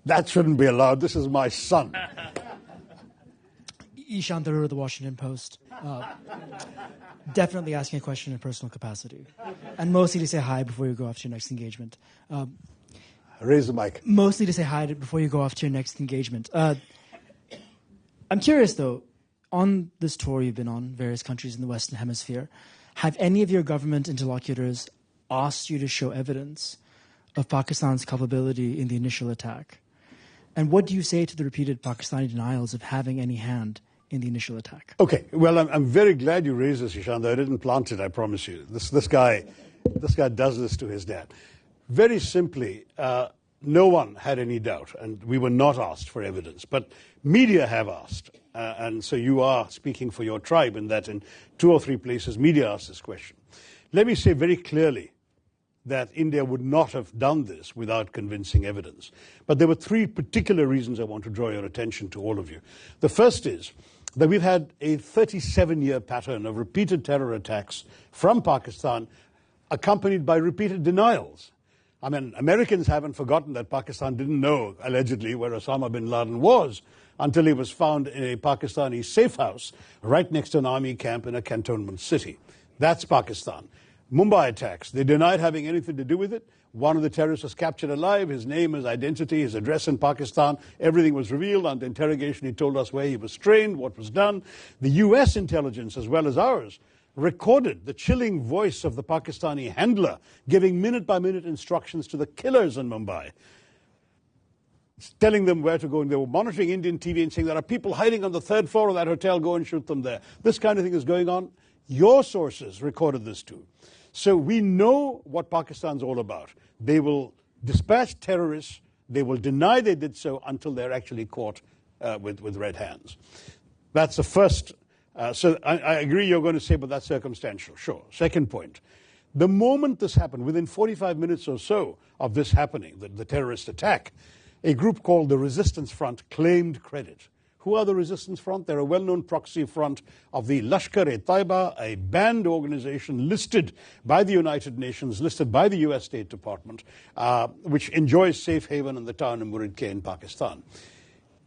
That shouldn't be allowed. This is my son. Ishaan Tharoor of the Washington Post. Definitely asking a question in personal capacity. And mostly to say hi before you go off to your next engagement. Raise the mic. Mostly to say hi before you go off to your next engagement. I'm curious, though, on this tour you've been on, various countries in the Western Hemisphere, have any of your government interlocutors asked you to show evidence of Pakistan's culpability in the initial attack? And what do you say to the repeated Pakistani denials of having any hand in the initial attack? Okay, well, I'm very glad you raised this, Ishaan. I didn't plant it, I promise you. This guy does this to his dad. Very simply, no one had any doubt, and we were not asked for evidence. But media have asked, and so you are speaking for your tribe in that in 2 or 3 places media asked this question. Let me say very clearly that India would not have done this without convincing evidence. But there were 3 particular reasons I want to draw your attention to, all of you. The first is that we've had a 37-year pattern of repeated terror attacks from Pakistan accompanied by repeated denials. I mean, Americans haven't forgotten that Pakistan didn't know, allegedly, where Osama bin Laden was until he was found in a Pakistani safe house right next to an army camp in a cantonment city. That's Pakistan. Mumbai attacks, they denied having anything to do with it. One of the terrorists was captured alive, his name, his identity, his address in Pakistan. Everything was revealed. Under interrogation, he told us where he was trained, what was done. The US intelligence, as well as ours, recorded the chilling voice of the Pakistani handler giving minute-by-minute instructions to the killers in Mumbai, telling them where to go. And they were monitoring Indian TV and saying, there are people hiding on the 3rd floor of that hotel, go and shoot them there. This kind of thing is going on. Your sources recorded this too. So we know what Pakistan's all about. They will dispatch terrorists. They will deny they did so until they're actually caught with red hands. That's the first. So I agree you're going to say, but that's circumstantial. Sure. Second point. The moment this happened, within 45 minutes or so of this happening, the terrorist attack, a group called the Resistance Front claimed credit. Who are the Resistance Front? They're a well-known proxy front of the Lashkar-e-Taiba, a banned organization listed by the United Nations, listed by the US State Department, which enjoys safe haven in the town of Muridke in Pakistan.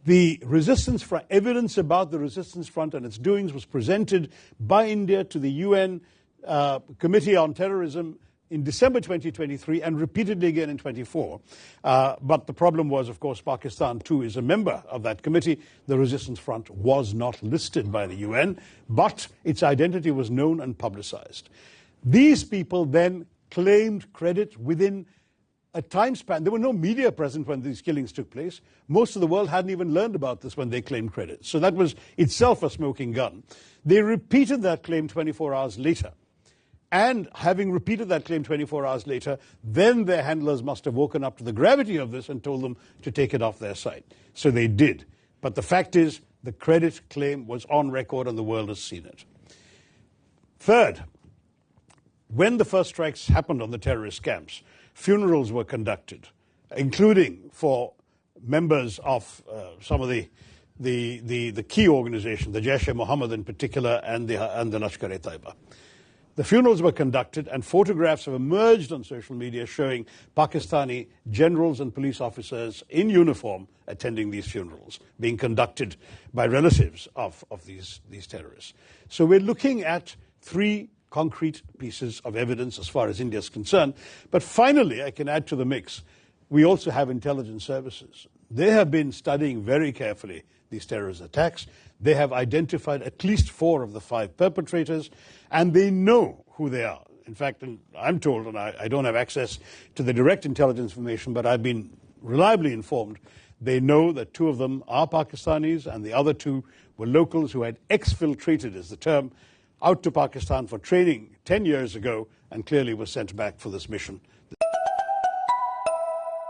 The Resistance Front, evidence about the Resistance Front and its doings was presented by India to the UN Committee on Terrorism in December 2023 and repeatedly again in 24. But the problem was, of course, Pakistan too is a member of that committee. The Resistance Front was not listed by the UN, but its identity was known and publicized. These people then claimed credit within a time span. There were no media present when these killings took place. Most of the world hadn't even learned about this when they claimed credit. So that was itself a smoking gun. They repeated that claim 24 hours later. And having repeated that claim 24 hours later, then their handlers must have woken up to the gravity of this and told them to take it off their site. So they did. But the fact is, the credit claim was on record and the world has seen it. Third, when the first strikes happened on the terrorist camps, funerals were conducted, including for members of some of the key organizations, the Jaish-e-Mohammed in particular, and the Lashkar-e-Taiba. The funerals were conducted, and photographs have emerged on social media showing Pakistani generals and police officers in uniform attending these funerals, being conducted by relatives of these terrorists. So we're looking at 3 concrete pieces of evidence as far as India is concerned. But finally, I can add to the mix, we also have intelligence services. They have been studying very carefully these terrorist attacks. They have identified at least 4 of the 5 perpetrators, and they know who they are. In fact, I'm told, and I don't have access to the direct intelligence information, but I've been reliably informed, they know that 2 of them are Pakistanis, and the other 2 were locals who had exfiltrated, is the term, out to Pakistan for training 10 years ago, and clearly were sent back for this mission